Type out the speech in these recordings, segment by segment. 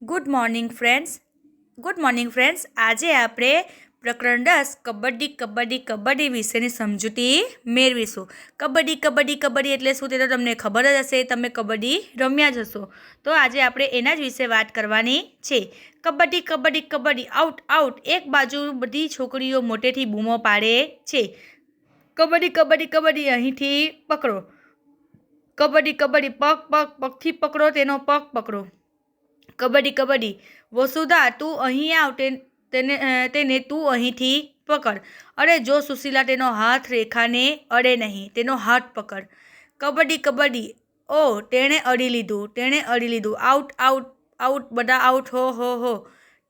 Good morning friends આજે આપણે પ્રકરણ 10 કબડ્ડી કબડ્ડી કબડ્ડી વિશેની સમજૂતી મેળવીશું. કબડ્ડી એટલે શું તે તો તમને ખબર જ હશે. તમે કબડ્ડી રમ્યા જ હશો. તો આજે આપણે એના જ વિશે વાત કરવાની છે. Kabaddi kabaddi kabaddi out out. એક બાજુ બધી છોકરીઓ મોટેથી બૂમો પાડે છે. કબડ્ડી કબડ્ડી કબડ્ડી અહીંથી પકડો. કબડ્ડી કબડ્ડી પગ પગ પગથી પકડો, તેનો પગ પકડો. કબડ્ડી કબડ્ડી વસુધા તું અહીં આવ, તેને તું અહીંથી પકડ. અરે જો સુશીલા, તેનો હાથ રેખાને અડે નહીં, તેનો હાથ પકડ. કબડ્ડી કબડ્ડી ઓ તેણે અડી લીધું. Out out out. બધા આઉટ. હો.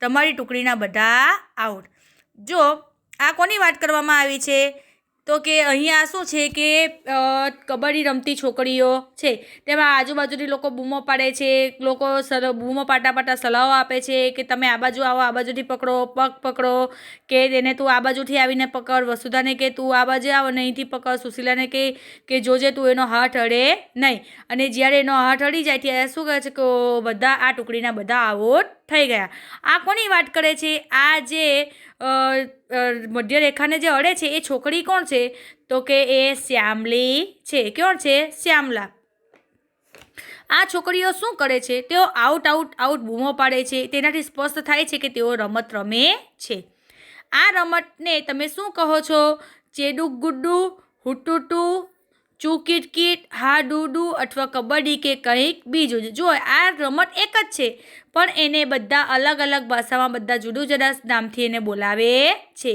તમારી ટુકડીના બધા આઉટ. જો આ કોની વાત કરવામાં આવી છે તો કે અહીંયા શું છે કે કબડ્ડી રમતી છોકરીઓ છે, તેમાં આજુબાજુથી લોકો બૂમો પાડે છે. લોકો બૂમો પાડતા સલાહો આપે છે કે તમે આ બાજુ આવો, આ બાજુથી પકડો, પગ પકડો, કે તેને તું આ બાજુથી આવીને પકડ. વસુધાને કે તું આ બાજુ આવો, અહીંથી પકડ. સુશીલાને કે જોજે તું એનો હાથ અડે નહીં. અને જ્યારે એનો હાથ અડી જાય ત્યારે શું કહે છે કે બધા આ ટુકડીના બધા આઉટ થઈ ગયા. આ કોની વાત કરે છે? આ જે મધ્ય રેખાને જે અડે છે એ છોકરી કોણ છે તો કે એ શ્યામલી છે. કોણ છે? શ્યામલા. આ છોકરીઓ શું કરે છે? તેઓ આઉટ આઉટ આઉટ બૂમો પાડે છે. તેનાથી સ્પષ્ટ થાય છે કે તેઓ રમત રમે છે. આ રમતને તમે શું કહો છો? ચેડુ ગુડ્ડુ, હુટુટુ, ચૂ કીટ કીટ, હા ડુડુ અથવા કબડ્ડી કે કંઈક બીજું. જો આ રમત એક જ છે, પણ એને બધા અલગ અલગ ભાષામાં બધા જુદું જુદા નામથી એને બોલાવે છે.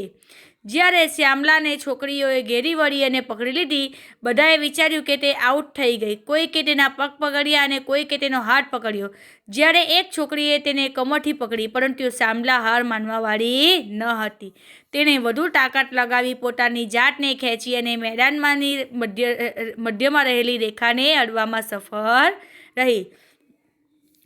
જ્યારે શ્યામલાને છોકરીઓએ ઘેરી વળી અને પકડી લીધી, બધાએ વિચાર્યું કે તે આઉટ થઈ ગઈ. કોઈ કે તેના પગ પકડ્યા અને કોઈ કે તેનો હાથ પકડ્યો. જ્યારે એક છોકરીએ તેને કમરથી પકડી, પરંતુ શ્યામલા હાર માનવાવાળી ન હતી. તેણે વધુ તાકાત લગાવી, પોતાની જાતને ખેંચી અને મેદાનમાંની મધ્યમાં રહેલી રેખાને અડવામાં સફળ રહી.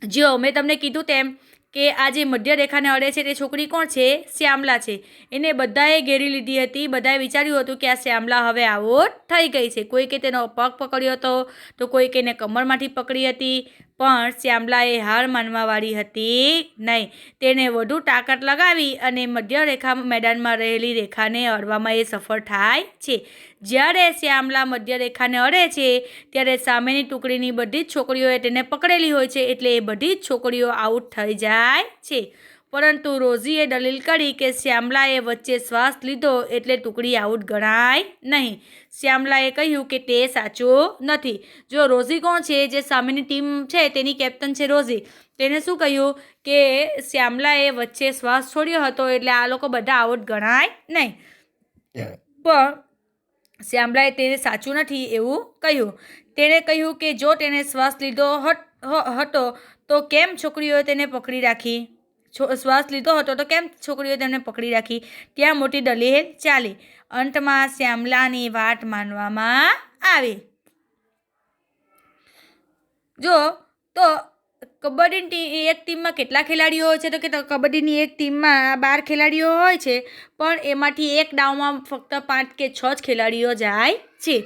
જો મેં તમને કીધું તેમ કે આ જે મધ્ય રેખાને અડે છે તે છોકરી કોણ છે? શ્યામલા છે. એને બધાએ ઘેરી લીધી હતી. બધાએ વિચાર્યું હતું કે આ શ્યામલા હવે આઉટ થઈ ગઈ છે. કોઈ કે તેનો પગ પકડ્યો હતો, તો કોઈ કે એને કમરમાંથી પકડી હતી, પણ શ્યામલાએ હાર માનવાવાળી હતી નહીં. તેને વધુ તાકાત લગાવી અને મધ્ય રેખા મેદાનમાં રહેલી રેખાને અડવામાં એ સફળ થાય છે. જ્યારે શ્યામલા મધ્ય રેખાને અડે છે ત્યારે સામેની ટુકડીની બધી જ છોકરીઓએ તેને પકડેલી હોય છે, એટલે એ બધી જ છોકરીઓ આઉટ થઈ જાય છે. પરંતુ રોઝીએ દલીલ કરી કે શ્યામલાએ વચ્ચે શ્વાસ લીધો એટલે ટુકડી આઉટ ગણાય નહીં. શ્યામલાએ કહ્યું કે તે સાચું નથી. જો રોઝી કોણ છે? જે સામેની ટીમ છે તેની કેપ્ટન છે રોઝી. તેને શું કહ્યું કે શ્યામલાએ વચ્ચે શ્વાસ છોડ્યો હતો એટલે આ લોકો બધા આઉટ ગણાય નહીં. પણ શ્યામલાએ તેને સાચું નથી એવું કહ્યું. તેણે કહ્યું કે જો તેને શ્વાસ લીધો હતો તો કેમ છોકરીઓએ તેને પકડી રાખી? શ્વાસ લીધો હતો તો કેમ છોકરીઓએ તેમને પકડી રાખી? ત્યાં મોટી દલીલ ચાલી. અંતમાં શ્યામલાની વાત માનવામાં આવી. જો તો કબડ્ડીની એક ટીમમાં કેટલા ખેલાડીઓ હોય છે તો કે કબડ્ડીની એક ટીમમાં 12 ખેલાડીઓ હોય છે, પણ એમાંથી એક દાવમાં ફક્ત 5 કે 6 જ ખેલાડીઓ જાય છે.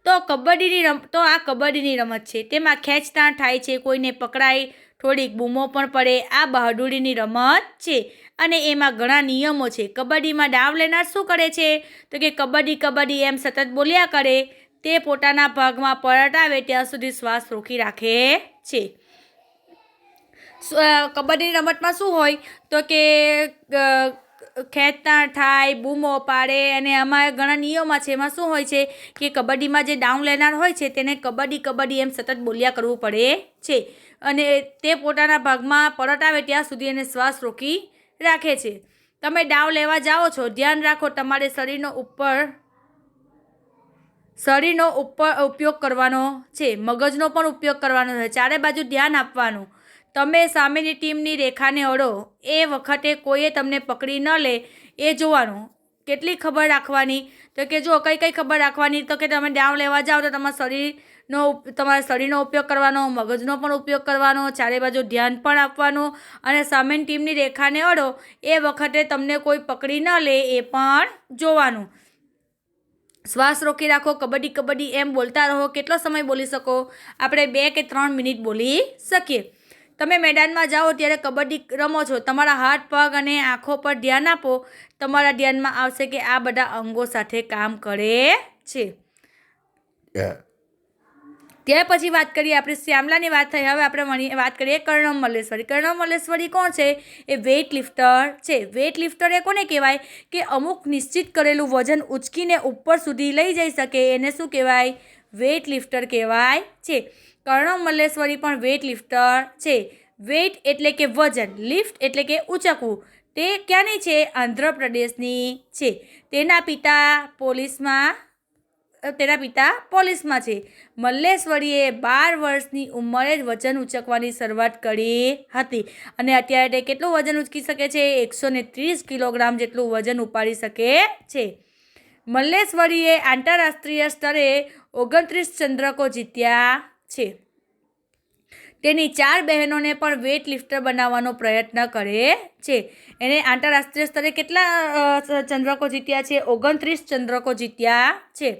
તો આ કબડ્ડીની રમત છે. તેમાં ખેંચતાણ થાય છે, કોઈને પકડાય, થોડીક બૂમો પણ પડે. આ બહાદુરીની રમત છે અને એમાં ઘણા નિયમો છે. કબડ્ડીમાં દાવ લેનાર શું કરે છે તો કે કબડ્ડી કબડ્ડી એમ સતત બોલ્યા કરે. તે પોતાના ભાગમાં પરત આવે ત્યાં સુધી શ્વાસ રોકી રાખે છે. કબડ્ડીની રમતમાં શું હોય તો કે ખેંચતાણ થાય, બૂમો પાડે, અને આમાં ઘણા નિયમો છે. એમાં શું હોય છે કે કબડ્ડીમાં જે ડાઉન લેનાર હોય છે તેને કબડ્ડી કબડ્ડી એમ સતત બોલ્યા કરવું પડે છે, અને તે પોતાના ભાગમાં પરત આવે ત્યાં સુધી એને શ્વાસ રોકી રાખે છે. તમે દાવ લેવા જાઓ છો, ધ્યાન રાખો તમારે શરીરનો ઉપયોગ કરવાનો છે, મગજનો પણ ઉપયોગ કરવાનો છે. ચારે બાજુ ધ્યાન આપવાનું. તમે સામેની ટીમની રેખાને અડો એ વખતે કોઈએ તમને પકડી ન લે એ જોવાનું. કેટલી ખબર રાખવાની તો કે જો કઈ ખબર રાખવાની તો કે તમે દાવ લેવા જાઓ તો તમારા શરીરનો ઉપયોગ કરવાનો, મગજનો પણ ઉપયોગ કરવાનો, ચારે બાજુ ધ્યાન પણ આપવાનું, અને સામેની ટીમની રેખાને અડો એ વખતે તમને કોઈ પકડી ન લે એ પણ જોવાનું. શ્વાસ રોકી રાખો. કબડ્ડી કબડ્ડી એમ બોલતા રહો. કેટલો સમય બોલી શકો? આપણે 2 કે 3 મિનિટ બોલી શકીએ. તમે મેદાનમાં જાઓ ત્યારે કબડ્ડી રમો છો, તમારા હાથ પગ અને આંખો પર ધ્યાન આપો, તમારા ધ્યાનમાં આવશે કે આ બધા અંગો સાથે કામ કરે છે. ત્યાર પછી વાત કરીએ આપણે શ્યામલાની વાત થઈ. હવે આપણે વાત કરીએ કર્ણમ મલ્લેશ્વરી. કર્ણમ મલ્લેશ્વરી કોણ છે? એ વેઇટ લિફ્ટર છે. વેઇટ લિફ્ટર એ કોને કહેવાય? કે અમુક નિશ્ચિત કરેલું વજન ઉચકીને ઉપર સુધી લઈ જઈ શકે એને શું કહેવાય? વેઇટ લિફ્ટર કહેવાય છે. કર્ણમ મલ્લેશ્વરી પણ વેઇટ લિફ્ટર છે. વેઇટ એટલે કે વજન, લિફ્ટ એટલે કે ઉચકવું. તે ક્યાંની છે? આંધ્રપ્રદેશની છે. તેના પિતા પોલીસમાં છે. મલ્લેશ્વરીએ 12 વર્ષની ઉંમરે જ વજન ઉચકવાની શરૂઆત કરી હતી અને અત્યારે તે કેટલું વજન ઉચકી શકે છે? 130 કિલોગ્રામ જેટલું વજન ઉપાડી શકે છે. મલ્લેશ્વરીએ આંતરરાષ્ટ્રીય સ્તરે 29 ચંદ્રકો જીત્યા છે. તેની 4 બહેનોને પણ વેઇટ લિફ્ટર બનાવવાનો પ્રયત્ન કરે છે. એને આંતરરાષ્ટ્રીય સ્તરે કેટલા ચંદ્રકો જીત્યા છે? 29 ચંદ્રકો જીત્યા છે.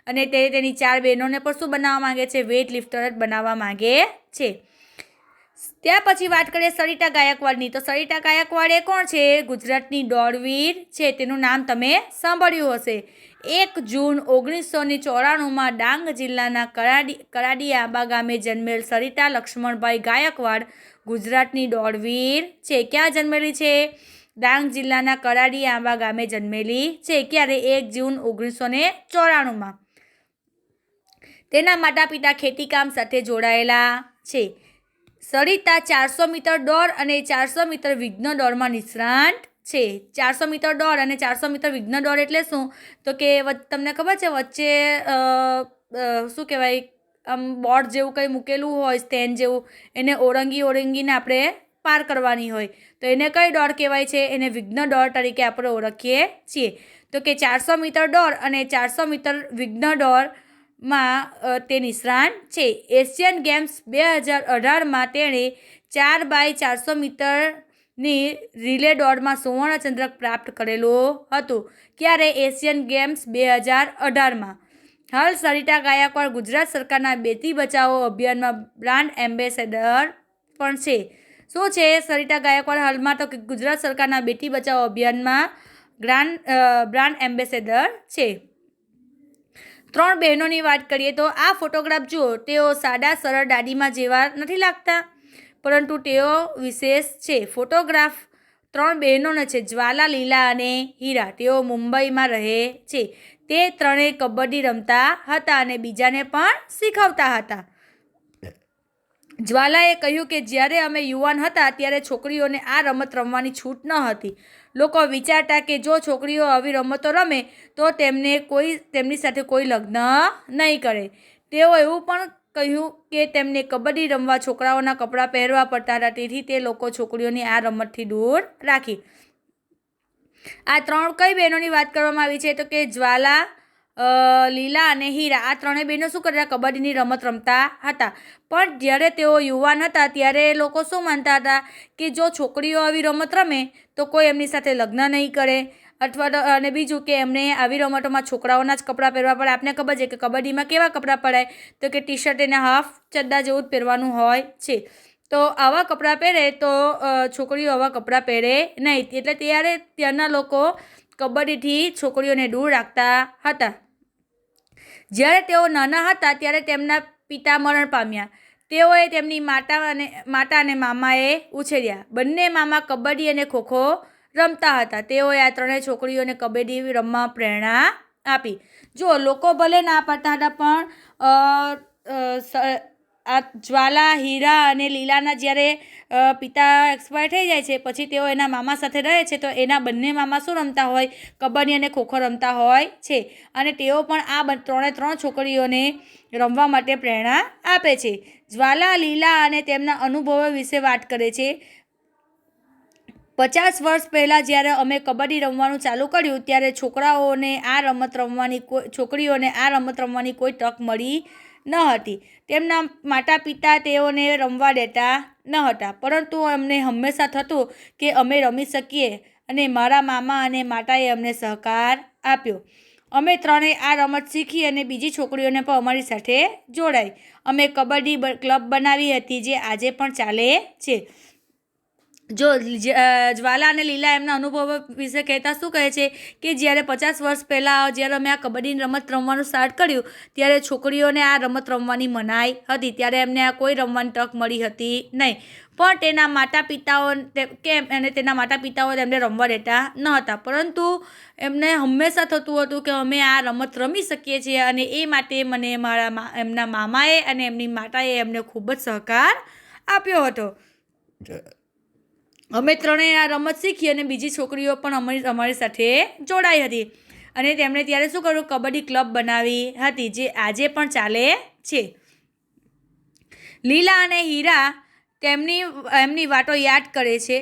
અને તેની 4 બહેનોને પણ શું બનાવવા માંગે છે? વેઇટ લિફ્ટર જ બનાવવા માંગે છે. ત્યાર પછી વાત કરીએ સરિતા ગાયકવાડની. તો સરિતા ગાયકવાડ એ કોણ છે? ગુજરાતની દોડવીર છે. તેનું નામ તમે સાંભળ્યું હશે. 1 જૂન 1994માં ડાંગ જિલ્લાના કરાડી આંબા ગામે જન્મેલ સરિતા લક્ષ્મણભાઈ ગાયકવાડ ગુજરાતની દોડવીર છે. ક્યાં જન્મેલી છે? ડાંગ જિલ્લાના કરાડી આંબા ગામે જન્મેલી છે. ક્યારે? 1 જૂન 1994માં. તેના માતા પિતા ખેતીકામ સાથે જોડાયેલા છે. સરિતા 400 મીટર દોડ અને 400 મીટર વિઘ્ન દોડમાં નિષ્ણાત છે. 400 મીટર દોડ અને 400 મીટર વિઘ્ન દોડ એટલે શું? તો કે તમને ખબર છે વચ્ચે શું કહેવાય, આમ બોર્ડ જેવું કંઈ મૂકેલું હોય, સ્ટેન્ડ જેવું, એને ઓળંગીને આપણે પાર કરવાની હોય તો એને કઈ દોડ કહેવાય છે? એને વિઘ્ન દોડ તરીકે આપણે ઓળખીએ છીએ. તો કે 400 મીટર દોડ અને 400 મીટર વિઘ્ન દોડમાં તે નિષ્ણાત છે. એશિયન ગેમ્સ 2018માં તેણે 4x400 મીટરની રિલે દોડમાં સુવર્ણચંદ્રક પ્રાપ્ત કરેલો હતો. ક્યારે? એશિયન ગેમ્સ 2018માં. હાલ સરિતા ગાયકવાડ ગુજરાત સરકારના બેટી બચાવો અભિયાનમાં બ્રાન્ડ એમ્બેસેડર પણ છે. શું છે સરિતા ગાયકવાડ હાલમાં? તો ગુજરાત સરકારના બેટી બચાવો અભિયાનમાં બ્રાન્ડ એમ્બેસેડર છે. 3 બહેનોની વાત કરીએ તો આ ફોટોગ્રાફ જુઓ. તેઓ સાદા સરળ દાદીમાં જેવા નથી લાગતા, પરંતુ તેઓ વિશેષ છે. ફોટોગ્રાફ 3 બહેનોને છે, જ્વાલા, લીલા અને હીરા. તેઓ મુંબઈમાં રહે છે. તે ત્રણેય કબડ્ડી રમતા હતા અને બીજાને પણ શીખવતા હતા. જ્વાલાએ કહ્યું કે જ્યારે અમે યુવાન હતા ત્યારે છોકરીઓને આ રમત રમવાની છૂટ ન હતી. લોકો વિચારતા કે જો છોકરીઓ આવી રમતો રમે તો તેમની સાથે કોઈ લગ્ન નહીં કરે. તેઓ એવું પણ કહ્યું કે તેમને કબડ્ડી રમવા છોકરાઓના કપડાં પહેરવા પડતા હતા, તેથી તે લોકો છોકરીઓને આ રમતથી દૂર રાખી. આ 3 કઈ બહેનોની વાત કરવામાં આવી છે? તો કે જ્વાલા, લીલા અને હીરા. આ 3 બહેનો શું કરતા? કબડ્ડીની રમત રમતા હતા. પણ જ્યારે તેઓ યુવાન હતા ત્યારે લોકો શું માનતા હતા કે જો છોકરીઓ આવી રમત રમે તો કોઈ એમની સાથે લગ્ન નહીં કરે, અથવા તો અને બીજું કે એમને આવી રમતોમાં છોકરાઓના જ કપડાં પહેરવા પડે. આપને ખબર છે કે કબડ્ડીમાં કેવા કપડાં પહેરાય? તો કે ટી શર્ટ એને હાફ ચડ્ડા જેવું જ પહેરવાનું હોય છે. તો આવા કપડાં પહેરે તો છોકરીઓ આવા કપડાં પહેરે નહીં. એટલે ત્યારના લોકો કબડ્ડીથી છોકરીઓને દૂર રાખતા હતા. જ્યારે તેઓ નાના હતા ત્યારે તેમના પિતા મરણ પામ્યા. તેઓએ તેમની માતા અને મામાએ ઉછેર્યા. બંને મામા કબડ્ડી અને ખોખો રમતા હતા. તેઓએ આ 3 છોકરીઓને કબડ્ડી રમવા પ્રેરણા આપી. જો લોકો ભલે ના પાડતા હતા, પણ આ જ્વાલા, હીરા અને લીલાના જ્યારે પિતા એક્સપાયર થઈ જાય છે પછી તેઓ એના મામા સાથે રહે છે, તો એના બંને મામા શું રમતા હોય? કબડ્ડી અને ખોખો રમતા હોય છે. અને તેઓ પણ આ 3 છોકરીઓને રમવા માટે પ્રેરણા આપે છે. જ્વાલા, લીલા અને તેમના અનુભવો વિશે વાત કરે છે. 50 વર્ષ પહેલાં જ્યારે અમે કબડ્ડી રમવાનું ચાલુ કર્યું ત્યારે છોકરીઓને આ રમત રમવાની કોઈ તક મળી ન હતી. તેમના માતા પિતા તેઓને રમવા દેતા ન હતા, પરંતુ અમને હંમેશા થતું કે અમે રમી શકીએ અને મારા મામા અને માતાએ અમને સહકાર આપ્યો. અમે ત્રણેય આ રમત શીખી અને બીજી છોકરીઓને પણ અમારી સાથે જોડાઈ. અમે કબડ્ડી ક્લબ બનાવી હતી જે આજે પણ ચાલે છે. જો જ્વાલા અને લીલા એમના અનુભવો વિશે કહેતા શું કહે છે કે જ્યારે 50 વર્ષ પહેલાં જ્યારે અમે આ કબડ્ડીની રમત રમવાનું સ્ટાર્ટ કર્યું ત્યારે છોકરીઓને આ રમત રમવાની મનાઈ હતી. ત્યારે એમને આ કોઈ રમવાની તક મળી હતી નહીં. પણ તેના માતા પિતાઓ અને તેના માતા પિતાઓ તેમને રમવા દેતા ન હતા. પરંતુ એમને હંમેશા થતું હતું કે અમે આ રમત રમી શકીએ છીએ અને એ માટે મને એમના મામાએ અને એમની માતાએ એમને ખૂબ જ સહકાર આપ્યો હતો. અમે ત્રણેય આ રમત શીખી અને બીજી છોકરીઓ પણ અમારી સાથે જોડાઈ હતી અને તેમણે ત્યારે શું કર્યું, કબડ્ડી ક્લબ બનાવી હતી જે આજે પણ ચાલે છે. લીલા અને હીરા એમની વાતો યાદ કરે છે.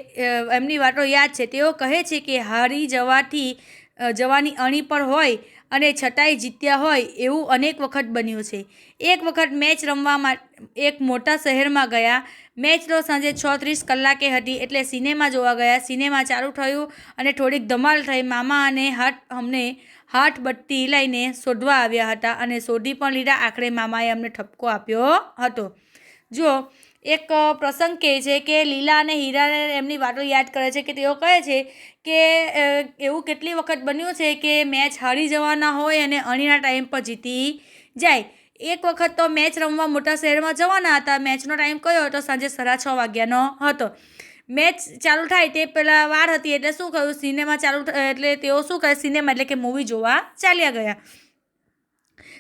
એમની વાતો યાદ છે. તેઓ કહે છે કે હારી જવાની અણી પર હોય અને છતાંય જીત્યા હોય એવું અનેક વખત બન્યું છે. એક વખત મેચ રમવા માટે એક મોટા શહેરમાં ગયા. મેચ તો સાંજે 6:30 કલાકે હતી એટલે સિનેમા જોવા ગયા. સિનેમા ચાલુ થયું અને થોડીક ધમાલ થઈ. મામા અને અમને હાથબત્તી લઈને શોધવા આવ્યા હતા અને શોધી પણ લીધા. આખરે મામાએ અમને ઠપકો આપ્યો હતો. જો એક પ્રસંગ કહે છે કે લીલા અને હીરા એમની વાતો યાદ કરે છે કે તેઓ કહે છે કે એવું કેટલી વખત બન્યું છે કે મેચ હારી જવાના હોય અને અણીના ટાઈમ પર જીતી જાય. એક વખત તો મેચ રમવા મોટા શહેરમાં જવાના હતા. મેચનો ટાઈમ કયો હતો? સાંજે 6:30 વાગ્યાનો હતો. મેચ ચાલુ થાય તે પહેલાં વાર હતી એટલે શું કહ્યું, સિનેમા ચાલુ એટલે તેઓ શું કહે, સિનેમા એટલે કે મૂવી જોવા ચાલ્યા ગયા.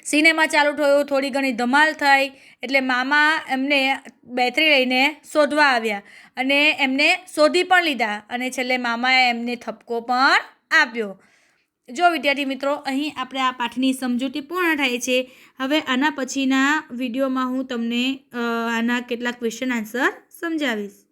સિનેમા ચાલુ થયું, થોડી ઘણી ધમાલ થઈ એટલે મામા એમને બેટરી લઈને શોધવા આવ્યા અને એમને શોધી પણ લીધા અને છેલ્લે મામાએ એમને ઠપકો પણ આપ્યો. જો વિદ્યાર્થી મિત્રો, અહીં આપણે આ પાઠની સમજૂતી પૂર્ણ થાય છે. હવે આના પછીના વિડીયોમાં હું તમને આના કેટલાક ક્વેશ્ચન આન્સર સમજાવીશ.